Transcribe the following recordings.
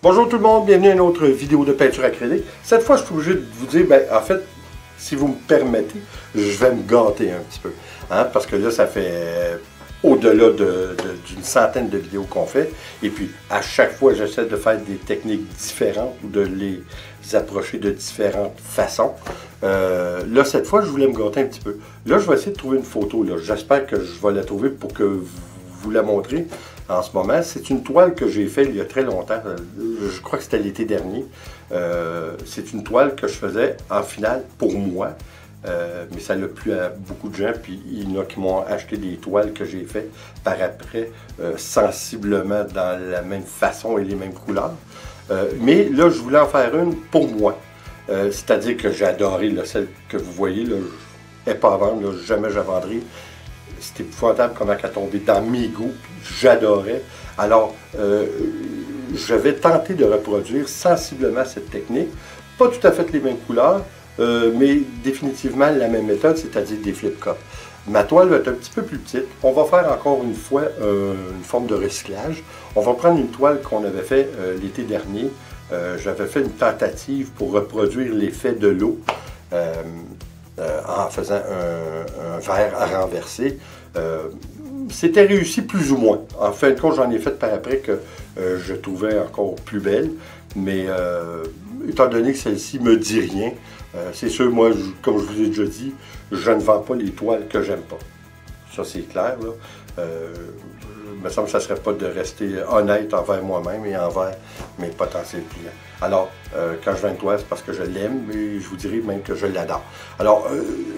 Bonjour tout le monde, bienvenue à une autre vidéo de peinture acrylique. Cette fois, je suis obligé de vous dire, en fait, si vous me permettez, je vais me gâter un petit peu. Hein, parce que là, ça fait au-delà d'une centaine de vidéos qu'on fait. Et puis, à chaque fois, j'essaie de faire des techniques différentes ou de les approcher de différentes façons. Là, cette fois, je voulais me gâter un petit peu. Là, je vais essayer de trouver une photo. J'espère que je vais la trouver pour que vous la montrez en ce moment. C'est une toile que j'ai faite il y a très longtemps. Je crois que c'était l'été dernier. C'est une toile que je faisais en finale pour moi. Mais ça l'a plu à beaucoup de gens, puis il y en a qui m'ont acheté des toiles que j'ai faites par après, sensiblement dans la même façon et les mêmes couleurs. Mais là, je voulais en faire une pour moi. C'est-à-dire que j'ai adoré celle que vous voyez, là, elle n'est pas à vendre, là, jamais je la vendrai. C'était épouvantable comment elle a tombé dans mes goûts, j'adorais. Alors, je vais tenter de reproduire sensiblement cette technique. Pas tout à fait les mêmes couleurs, mais définitivement la même méthode, c'est-à-dire des flip-cups. Ma toile va être un petit peu plus petite. On va faire encore une fois une forme de recyclage. On va prendre une toile qu'on avait fait l'été dernier. J'avais fait une tentative pour reproduire l'effet de l'eau en faisant un verre à renverser. C'était réussi plus ou moins. En fin de compte, j'en ai fait par après que je trouvais encore plus belle. Mais étant donné que celle-ci me dit rien, c'est sûr, moi, comme je vous ai déjà dit, je ne vends pas les toiles que j'aime pas. Ça, c'est clair, là. Il me semble que ça ne serait pas de rester honnête envers moi-même et envers mes potentiels clients. Alors, quand je vends une toile, c'est parce que je l'aime, mais je vous dirais même que je l'adore. Alors,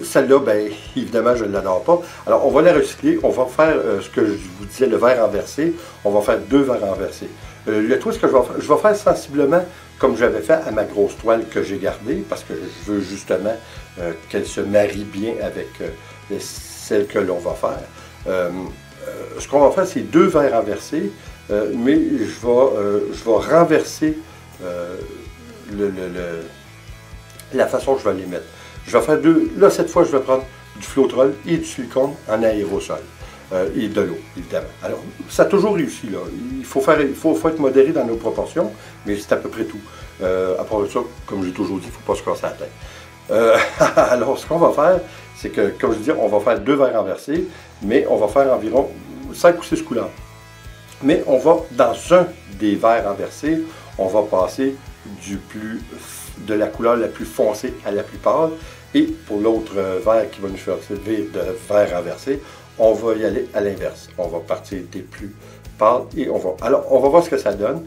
celle-là, bien, évidemment, je ne l'adore pas. Alors, on va la recycler. On va faire ce que je vous disais, le verre renversé. On va faire 2 verres renversés. Le twist que je vais faire sensiblement comme j'avais fait à ma grosse toile que j'ai gardée, parce que je veux justement qu'elle se marie bien avec celle que l'on va faire. Ce qu'on va faire, c'est 2 verres renversés, mais je vais renverser la façon que je vais les mettre. Je vais faire 2. Là, cette fois, je vais prendre du Floetrol et du silicone en aérosol. Et de l'eau, évidemment. Alors, ça a toujours réussi, là. Il faut être modéré dans nos proportions, mais c'est à peu près tout. À part de ça, comme j'ai toujours dit, il ne faut pas se casser la tête. Alors, ce qu'on va faire, c'est que, comme je dis, on va faire 2 verres renversés, mais on va faire environ 5 ou 6 couleurs. Mais on va, dans un des verres renversés, on va passer de la couleur la plus foncée à la plus pâle. Et pour l'autre verre qui va nous faire servir de verre renversé, on va y aller à l'inverse. On va partir des plus pâles et alors, on va voir ce que ça donne.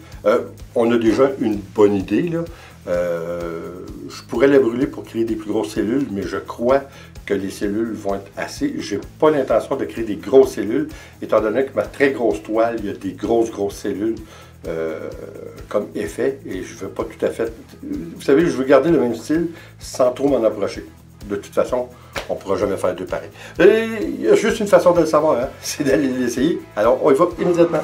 On a déjà une bonne idée, là. Je pourrais la brûler pour créer des plus grosses cellules, mais je crois que les cellules vont être assez. Je n'ai pas l'intention de créer des grosses cellules, étant donné que ma très grosse toile, il y a des grosses cellules comme effet, et je ne veux pas tout à fait. Vous savez, je veux garder le même style sans trop m'en approcher. De toute façon, on ne pourra jamais faire 2 pareils. Il y a juste une façon de le savoir, hein? C'est d'aller l'essayer. Alors, on y va immédiatement.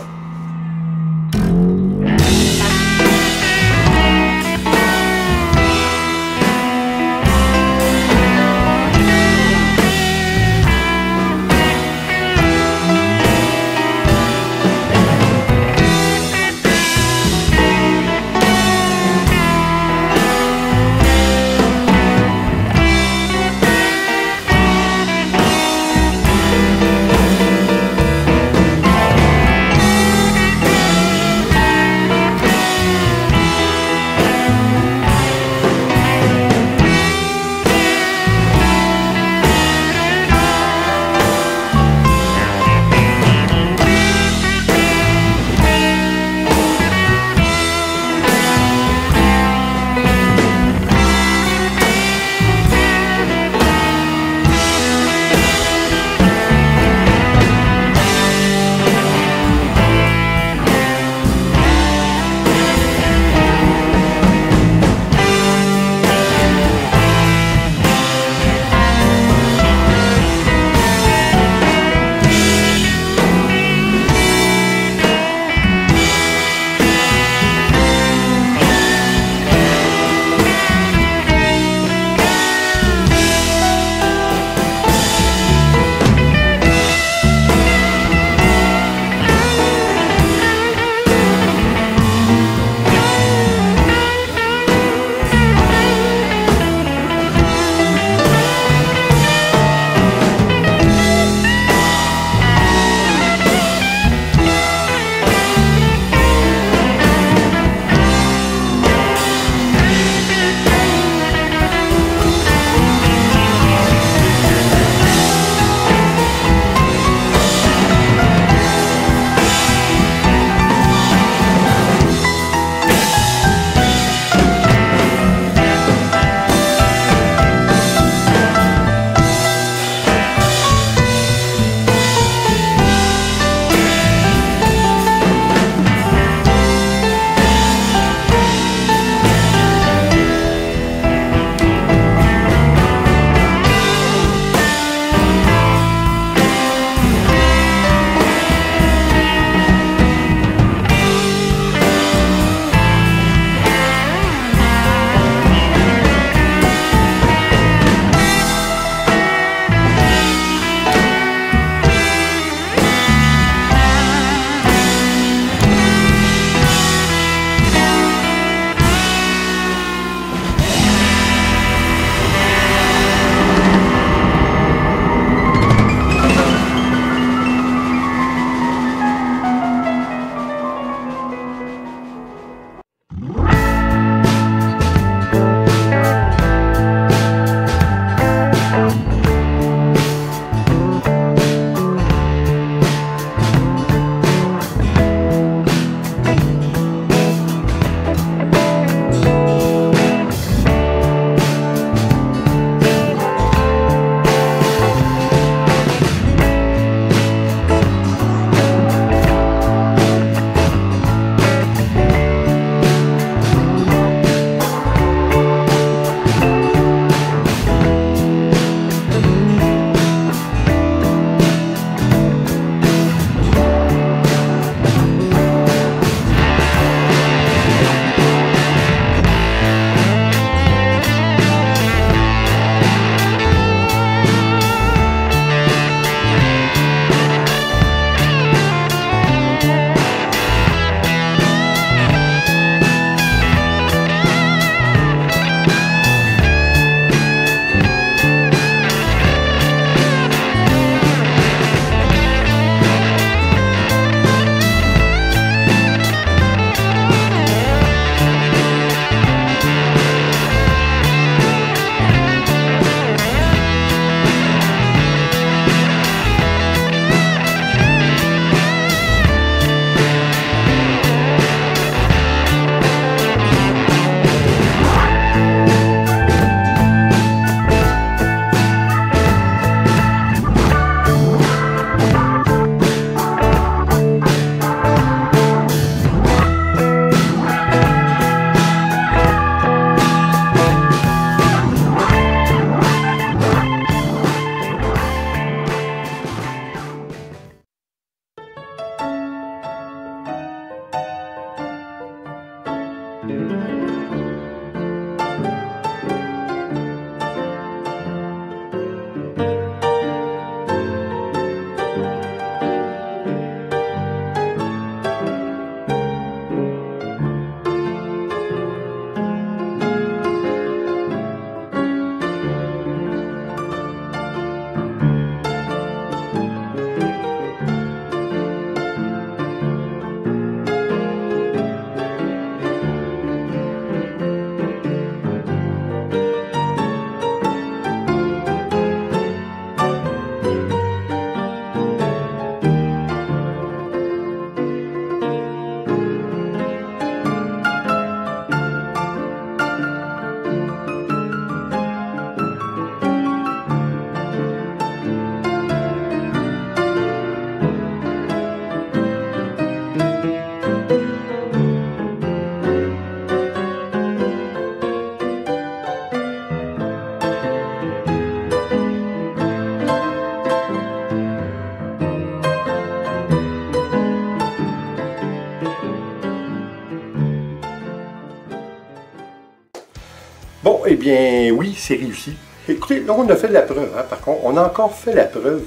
bien, oui, c'est réussi. Écoutez, là, on a fait la preuve. Hein, par contre, on a encore fait la preuve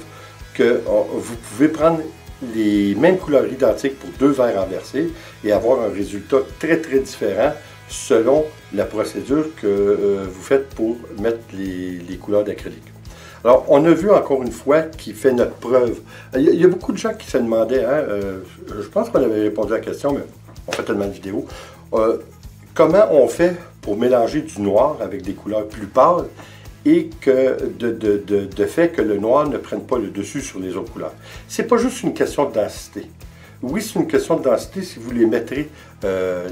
que vous pouvez prendre les mêmes couleurs identiques pour deux verres renversés et avoir un résultat très, très différent selon la procédure que vous faites pour mettre les couleurs d'acrylique. Alors, on a vu encore une fois qui fait notre preuve. Il y a beaucoup de gens qui se demandaient, hein, je pense qu'on avait répondu à la question, mais on fait tellement de vidéos, comment on fait pour mélanger du noir avec des couleurs plus pâles et que de fait que le noir ne prenne pas le dessus sur les autres couleurs. C'est pas juste une question de densité. Oui, c'est une question de densité si vous les mettrez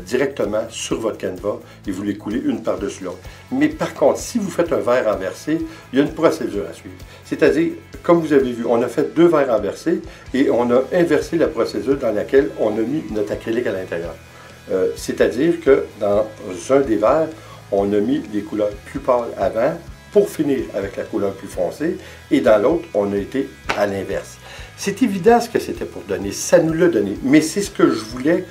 directement sur votre canevas et vous les coulez une par-dessus l'autre. Mais par contre, si vous faites un verre renversé, il y a une procédure à suivre. C'est-à-dire, comme vous avez vu, on a fait deux verres renversés et on a inversé la procédure dans laquelle on a mis notre acrylique à l'intérieur. C'est-à-dire que dans un des verres, on a mis les couleurs plus pâles avant pour finir avec la couleur plus foncée et dans l'autre, on a été à l'inverse. C'est évident ce que c'était pour donner, ça nous l'a donné, mais c'est ce que je voulais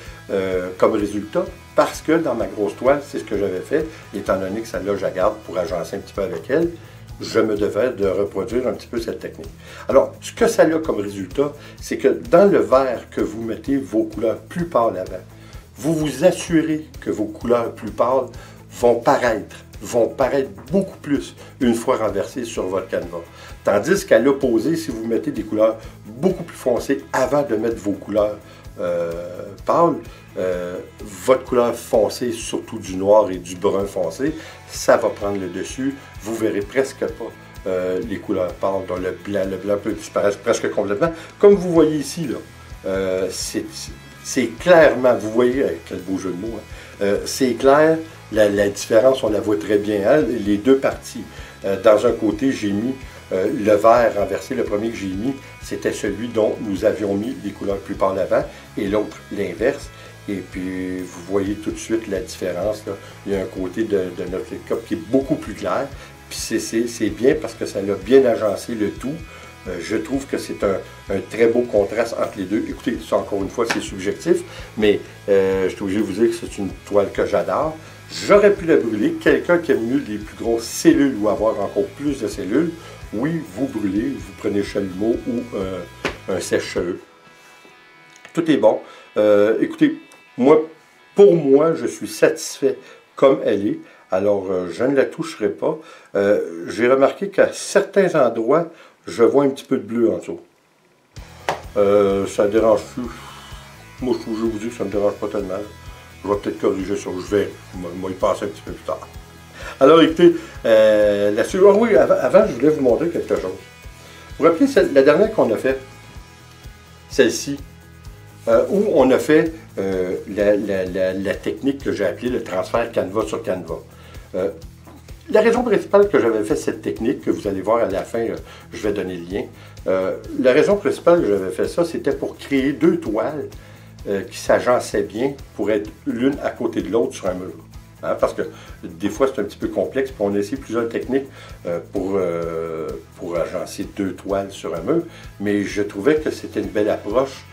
comme résultat parce que dans ma grosse toile, c'est ce que j'avais fait, étant donné que celle-là, je la garde pour agencer un petit peu avec elle, je me devais de reproduire un petit peu cette technique. Alors, ce que ça a comme résultat, c'est que dans le verre que vous mettez vos couleurs plus pâles avant, vous vous assurez que vos couleurs plus pâles vont paraître beaucoup plus une fois renversées sur votre canevas. Tandis qu'à l'opposé, si vous mettez des couleurs beaucoup plus foncées avant de mettre vos couleurs pâles, votre couleur foncée, surtout du noir et du brun foncé, ça va prendre le dessus. Vous verrez presque pas les couleurs pâles, dont le blanc peut disparaître presque complètement. Comme vous voyez ici, là, c'est clairement, vous voyez, quel beau jeu de mots, hein, c'est clair, la différence, on la voit très bien, hein, les deux parties. Dans un côté, j'ai mis le vert renversé, le premier que j'ai mis, c'était celui dont nous avions mis les couleurs plus pâles avant, et l'autre, l'inverse. Et puis, vous voyez tout de suite la différence, là. Il y a un côté de notre cup qui est beaucoup plus clair, puis c'est bien parce que ça a bien agencé le tout. Je trouve que c'est un très beau contraste entre les deux. Écoutez, ça encore une fois, c'est subjectif, mais je suis obligé de vous dire que c'est une toile que j'adore. J'aurais pu la brûler. Quelqu'un qui aime mieux les plus grosses cellules ou avoir encore plus de cellules, oui, vous brûlez, vous prenez le chalumeau ou un sèche-cheveux. Tout est bon. Écoutez, pour moi, je suis satisfait comme elle est. Alors, je ne la toucherai pas. J'ai remarqué qu'à certains endroits, je vois un petit peu de bleu en dessous. Ça dérange plus. Moi, je vous dis que ça ne me dérange pas tellement. Je vais peut-être corriger ça. Je vais y passer un petit peu plus tard. Alors, écoutez, là-dessus, oui, avant, je voulais vous montrer quelque chose. Vous vous rappelez, la dernière qu'on a fait, celle-ci, où on a fait la technique que j'ai appelée le transfert canevas sur canevas. La raison principale que j'avais fait cette technique, que vous allez voir à la fin, je vais donner le lien. La raison principale que j'avais fait ça, c'était pour créer deux toiles qui s'agençaient bien pour être l'une à côté de l'autre sur un mur. Hein, parce que des fois, c'est un petit peu complexe, puis on a essayé plusieurs techniques pour agencer deux toiles sur un mur, mais je trouvais que c'était une belle approche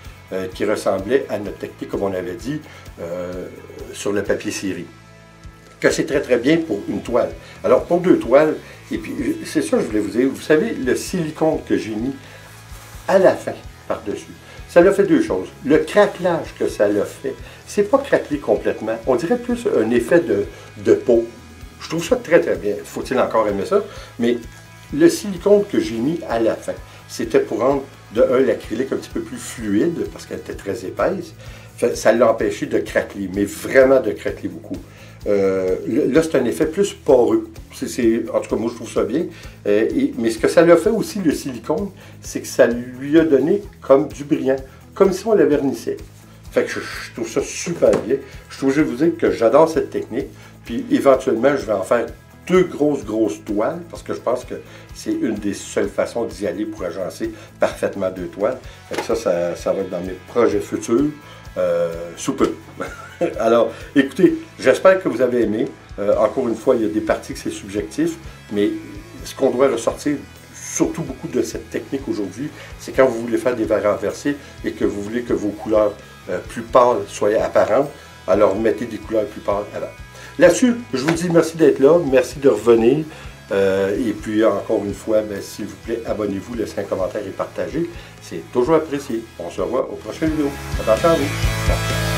qui ressemblait à notre technique, comme on avait dit, sur le papier série. Que c'est très très bien pour une toile. Alors pour deux toiles, et puis c'est ça que je voulais vous dire, vous savez, le silicone que j'ai mis à la fin par-dessus, ça l'a fait deux choses. Le craquelage que ça l'a fait, c'est pas craquelé complètement, on dirait plus un effet de peau. Je trouve ça très très bien, faut-il encore aimer ça, mais le silicone que j'ai mis à la fin, c'était pour rendre de un l'acrylique un petit peu plus fluide, parce qu'elle était très épaisse, ça l'a empêché de craqueler, mais vraiment de craqueler beaucoup. Là, c'est un effet plus poreux. En tout cas, moi, je trouve ça bien. Mais ce que ça l'a fait aussi, le silicone, c'est que ça lui a donné comme du brillant, comme si on le vernissait. Fait que je trouve ça super bien. Je suis obligé de vous dire que j'adore cette technique. Puis, éventuellement, je vais en faire deux grosses toiles, parce que je pense que c'est une des seules façons d'y aller pour agencer parfaitement deux toiles. Fait que ça va être dans mes projets futurs, sous peu. Alors, écoutez, j'espère que vous avez aimé. Encore une fois, il y a des parties que c'est subjectif, mais ce qu'on doit ressortir, surtout beaucoup de cette technique aujourd'hui, c'est quand vous voulez faire des verres renversés et que vous voulez que vos couleurs plus pâles soient apparentes, alors mettez des couleurs plus pâles avant. Là-dessus, je vous dis merci d'être là, merci de revenir. Et puis, encore une fois, s'il vous plaît, abonnez-vous, laissez un commentaire et partagez. C'est toujours apprécié. On se revoit aux prochaines vidéos. Attention à vous. Ciao.